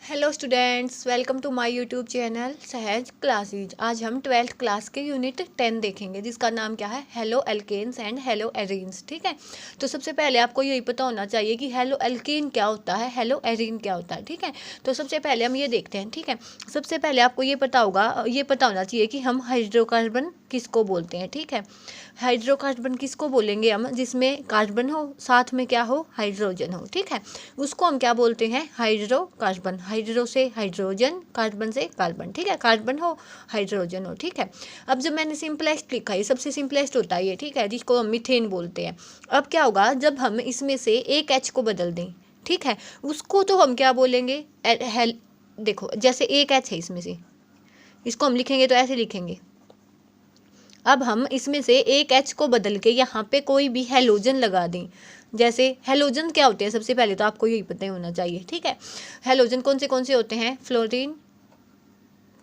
Hello students, welcome to my YouTube channel Sahaj classes. आज हम 12th class के unit 10 देखेंगे, जिसका नाम क्या है, haloalkanes and haloarenes. ठीक है, तो सबसे पहले आपको यही पता होना चाहिए कि हेलो एल्केन क्या होता है, हेलो एरीन क्या होता है। ठीक है, तो सबसे पहले हम ये देखते हैं। ठीक है, सबसे पहले आपको ये पता होना चाहिए कि हम हाइड्रोकार्बन किसको बोलते हैं। ठीक है, हाइड्रोकार्बन किसको बोलेंगे हम, जिसमें कार्बन हो, साथ में क्या हो, हाइड्रोजन हो। ठीक है, उसको हम क्या बोलते हैं, हाइड्रोकार्बन। हाइड्रो से हाइड्रोजन, कार्बन से कार्बन। ठीक है, कार्बन हो, हाइड्रोजन हो। ठीक है, अब जब मैंने सिंपलेस्ट लिखा है, सबसे सिंपलेस्ट होता है ये। ठीक है, जिसको हम मीथेन बोलते हैं। अब क्या होगा, जब हम इसमें से एक एच को बदल दें, ठीक है, उसको तो हम क्या बोलेंगे, देखो जैसे एक एच है इसमें से, इसको हम लिखेंगे तो ऐसे लिखेंगे। अब हम इसमें से एक एच को बदल के यहाँ पे कोई भी हेलोजन लगा दें। जैसे हेलोजन क्या होते हैं, सबसे पहले तो आपको यही पता होना चाहिए। ठीक है, हेलोजन कौन से होते हैं, फ्लोरीन,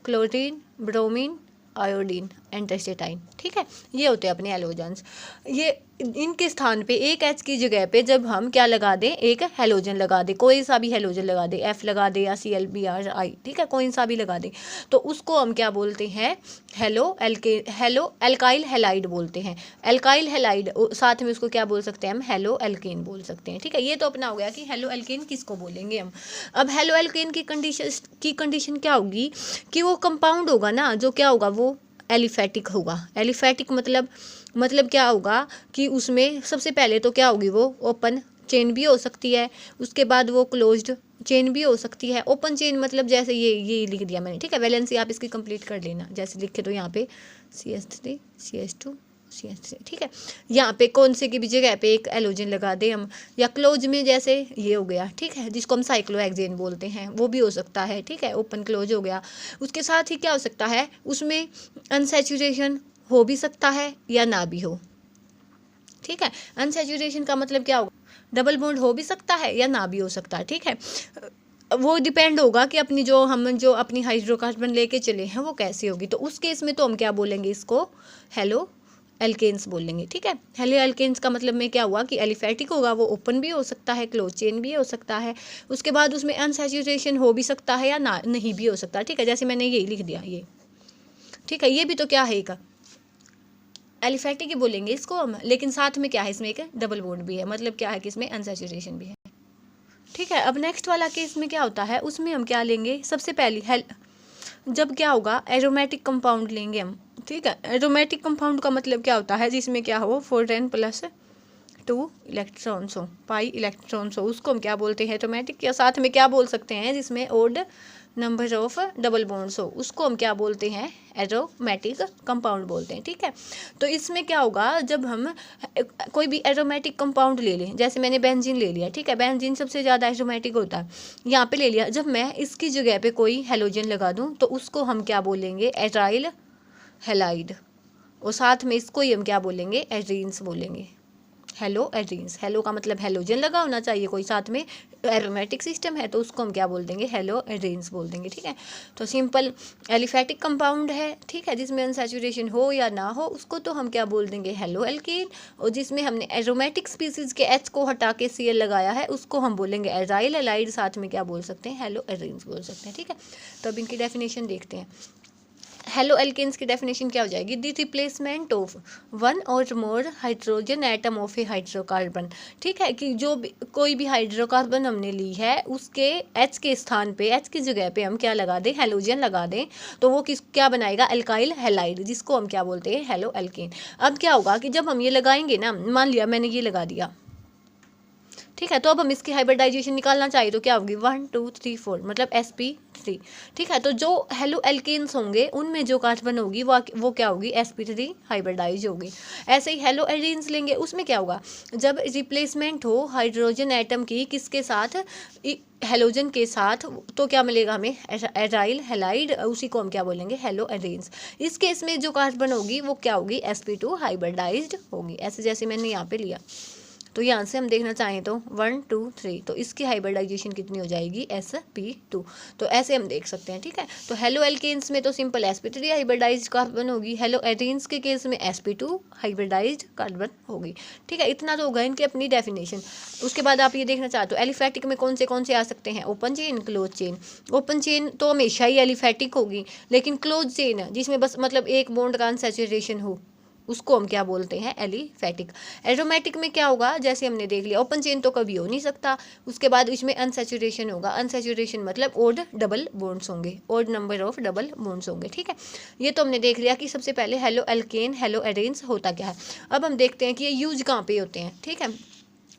क्लोरीन, ब्रोमीन, आयोडीन, एंटरस्टेटाइन। ठीक है, ये होते हैं अपने हेलोजन्स। ये इनके स्थान पे एक एच की जगह पे जब हम क्या लगा दें, एक हेलोजन लगा दें, कोई सा भी हेलोजन लगा दें, एफ लगा दें या ClBr, ठीक है, कोई सा भी लगा दें, तो उसको हम क्या बोलते हैं, हेलो एल्काइल हेलाइड बोलते हैं। एल्काइल हेलाइड, साथ में उसको क्या बोल सकते हैं हम, हेलो एल्केन बोल सकते हैं। ठीक है, ये तो अपना हो गया कि हेलो एल्केन किसको बोलेंगे हम। अब हेलो एल्केन की कंडीशन क्या होगी कि वो कंपाउंड होगा ना, जो क्या होगा, वो एलिफेटिक होगा। एलिफेटिक मतलब क्या होगा कि उसमें सबसे पहले तो क्या होगी, वो ओपन चेन भी हो सकती है, उसके बाद वो क्लोज्ड चेन भी हो सकती है। ओपन चेन मतलब जैसे ये लिख दिया मैंने। ठीक है, वैलेंसी आप इसकी कंप्लीट कर लेना, जैसे लिखे तो यहाँ पे CH3 CH2 CH3। ठीक है, यहाँ पे कौन से की भी जगह पे एक एलोजन लगा दे हम, या क्लोज में जैसे ये हो गया। ठीक है, जिसको हम साइक्लोहेक्सेन बोलते हैं, वो भी हो सकता है। ठीक है, ओपन क्लोज हो गया। उसके साथ ही क्या हो सकता है, उसमें अनसैचुरेशन हो भी सकता है या ना भी हो। ठीक है, अनसैचुरेशन का मतलब क्या होगा, डबल बॉन्ड हो भी सकता है या ना भी हो सकता है। ठीक है, वो डिपेंड होगा कि हम जो अपनी हाइड्रोकार्बन लेके चले हैं वो कैसी होगी। तो उस केस में तो हम क्या बोलेंगे, इसको हेलो एल्केन्स बोलेंगे। ठीक है, हेलो एल्केन्स का मतलब में क्या हुआ कि एलिफेटिक होगा, वो ओपन भी हो सकता है, क्लोज चेन भी हो सकता है, उसके बाद उसमें अनसैचुरेशन हो भी सकता है या ना नहीं भी हो सकता। ठीक है, जैसे मैंने यही लिख दिया ये। ठीक है, ये भी तो क्या है, एक एलिफेटिक ही बोलेंगे इसको हम, लेकिन साथ में क्या है, इसमें एक डबल बॉन्ड भी है, मतलब क्या है कि इसमें अनसैचुरेशन भी है। ठीक है, अब नेक्स्ट वाला केस में क्या होता है, उसमें हम क्या लेंगे, सबसे पहले जब क्या होगा, एरोमेटिक कंपाउंड लेंगे हम। ठीक है, एरोमेटिक कंपाउंड का मतलब क्या होता है, जिसमें क्या हो 4n+2 इलेक्ट्रॉन्स हो, पाई इलेक्ट्रॉन्स हो, उसको हम क्या बोलते हैं, एरोमेटिक। या साथ में क्या बोल सकते हैं, जिसमें odd number of double bonds हो, उसको हम क्या बोलते हैं, एरोमेटिक कंपाउंड बोलते हैं। ठीक है, तो इसमें क्या होगा, जब हम कोई भी एरोमेटिक कंपाउंड ले लें, जैसे मैंने बेंजीन ले लिया। ठीक है, बेंजीन सबसे ज़्यादा एरोमेटिक होता है, यहाँ पे ले लिया। जब मैं इसकी जगह पे कोई हेलोजन लगा दूँ तो उसको हम क्या बोलेंगे, एराइल हेलाइड, और साथ में इसको ही हम क्या बोलेंगे, एरीन्स बोलेंगे, हेलो एरीन्स। हेलो का मतलब हेलोजन लगा होना चाहिए कोई, साथ में एरोमेटिक सिस्टम है तो उसको हम क्या बोल देंगे, हेलो एरीन्स बोल देंगे। ठीक है, तो सिंपल एलिफेटिक कंपाउंड है। ठीक है, जिसमें अनसैचुरेशन हो या ना हो, उसको तो हम क्या बोल देंगे, हेलो एल्केन। और जिसमें हमने एरोमेटिक स्पीसीज के एच को हटा के Cl लगाया है, उसको हम बोलेंगे एराइल एलाइड, साथ में क्या बोल सकते हैं, हेलो एरीन्स बोल सकते हैं। ठीक है, तो अब इनकी डेफिनेशन देखते हैं। हेलो एल्केन्स की डेफिनेशन क्या हो जाएगी, द रिप्लेसमेंट ऑफ वन और more hydrogen atom of A hydrocarbon. ठीक है, कि जो भी कोई भी हाइड्रोकार्बन हमने ली है, उसके एच के स्थान पे, एच की जगह पे हम क्या लगा दें, हेलोजन लगा दें, तो वो क्या बनाएगा, एल्काइल हेलाइड, जिसको हम क्या बोलते हैं, हेलो एल्केन। अब क्या होगा कि जब हम ये लगाएंगे ना, मान लिया मैंने ये लगा दिया। ठीक है, तो अब हम इसकी हाइब्रिडाइजेशन निकालना चाहिए तो क्या होगी, 1 2 3 4, मतलब sp3। ठीक है, तो जो हेलो एल्केन्स होंगे उनमें जो कार्बन होगी वो क्या होगी, sp3 हाइब्रिडाइज होगी। ऐसे ही हेलो एरीन्स लेंगे, उसमें क्या होगा, जब रिप्लेसमेंट हो हाइड्रोजन एटम की किसके साथ, हेलोजन के साथ, तो क्या मिलेगा हमें, एराइल हेलाइड, उसी को हम क्या बोलेंगे, हेलो एरीन्स। इस केस में जो कार्बन होगी वो क्या होगी, sp2 हाइब्रिडाइज्ड होगी, ऐसे जैसे मैंने यहाँ पे लिया। तो यहाँ से हम देखना चाहें तो 1 2 3, तो इसकी हाइब्रिडाइजेशन कितनी हो जाएगी sp2। तो ऐसे हम देख सकते हैं, ठीक है। तो हेलो एल्केन्स में तो सिंपल sp3 हाइब्रिडाइज्ड कार्बन होगी, हेलो एरीन्स के केस में sp2 हाइब्रिडाइज्ड कार्बन होगी, ठीक है। इतना तो होगा इनकी अपनी डेफिनेशन। उसके बाद आप ये देखना चाहते हो एलिफैटिक में कौन से आ सकते हैं, open chain, close chain. Open chain तो हमेशा ही एलिफैटिक होगी, लेकिन क्लोज चेन जिसमें बस मतलब एक बॉन्ड का अनसैचुरेशन हो उसको हम क्या बोलते हैं, एलिफैटिक। एरोमेटिक में क्या होगा, जैसे हमने देख लिया ओपन चेन तो कभी हो नहीं सकता, उसके बाद इसमें अनसैचुरेशन होगा। अनसैचुरेशन मतलब ओड डबल बॉन्ड्स होंगे, odd number of double bonds होंगे, ठीक है। ये तो हमने देख लिया कि सबसे पहले हेलो एल्केन हेलो एरेन्स होता क्या है। अब हम देखते हैं कि ये यूज कहाँ पे होते हैं, ठीक है।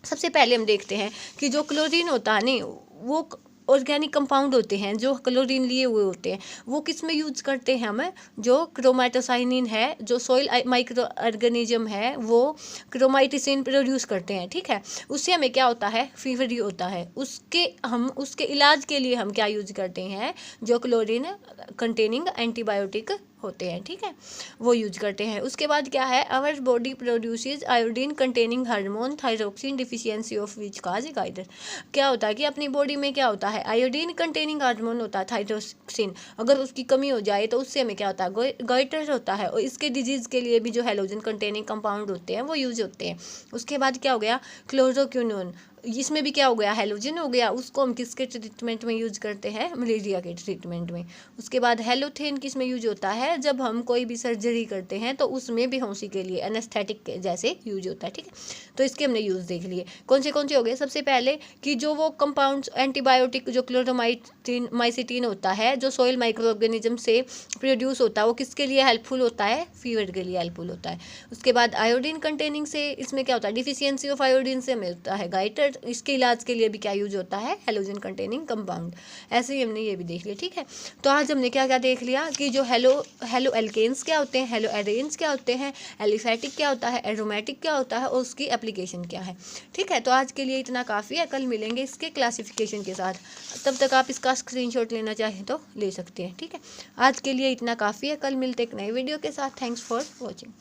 सबसे पहले हम देखते हैं कि जो क्लोरीन होता है नहीं, वो ऑर्गेनिक कंपाउंड होते हैं जो क्लोरीन लिए हुए होते हैं, वो किस में यूज करते हैं हम, जो क्रोमेटोसाइनिन है, जो सॉइल माइक्रो ऑर्गेनिज्म है वो क्रोमाइटिसिन प्रोड्यूस करते हैं, ठीक है। उससे हमें क्या होता है, फीवर ही होता है। उसके इलाज के लिए हम क्या यूज करते हैं, जो क्लोरीन कंटेनिंग एंटीबायोटिक होते हैं, ठीक है, वो यूज करते हैं। उसके बाद क्या है, our body produces iodine containing hormone thyroxine deficiency of which cause goitre. क्या होता है कि अपनी बॉडी में क्या होता है, आयोडीन कंटेनिंग हार्मोन होता है थायरोक्सिन, अगर उसकी कमी हो जाए तो उससे हमें क्या होता है, गाइटर होता है। और इसके डिजीज के लिए भी जो हेलोजन कंटेनिंग कंपाउंड होते हैं वो यूज होते हैं। उसके बाद क्या हो गया, क्लोरोक्विनोन, इसमें भी क्या हो गया, हेलोजन हो गया। उसको हम किसके ट्रीटमेंट में यूज करते हैं, मलेरिया के ट्रीटमेंट में। उसके बाद हेलोथेन किस में यूज होता है, जब हम कोई भी सर्जरी करते हैं तो उसमें बेहोशी के लिए एनेस्थेटिक के जैसे यूज होता है, ठीक है। तो इसके हमने यूज देख लिए। कौन से हो गए, सबसे पहले कि जो वो कंपाउंड्स एंटीबायोटिक जो क्लोरोमाइसिटीन होता है, जो सॉइल माइक्रो ऑर्गेनिज्म से प्रोड्यूस होता है, वो किसके लिए हेल्पफुल होता है, फीवर के लिए हेल्पफुल होता है। उसके बाद आयोडीन कंटेनिंग से इसमें क्या होता है, डिफिशियंसी ऑफ आयोडीन से मिलता है गाइटर। इसके इलाज के लिए भी क्या यूज होता है, हेलोजन कंटेनिंग कंपाउंड। ऐसे ही हमने ये भी देख लिया, ठीक है। तो आज हमने क्या क्या देख लिया कि जो हेलो एल्केन्स क्या होते हैं, हेलो एरेन्स क्या होते हैं, एलिफैटिक क्या होता है, एरोमेटिक क्या होता है और उसकी एप्लीकेशन क्या है, ठीक है। तो आज के लिए इतना काफ़ी है, कल मिलेंगे इसके क्लासिफिकेशन के साथ। तब तक आप इसका स्क्रीनशॉट लेना चाहें तो ले सकते हैं, ठीक है। आज के लिए इतना काफ़ी है, कल मिलते एक नए वीडियो के साथ। Thanks for watching.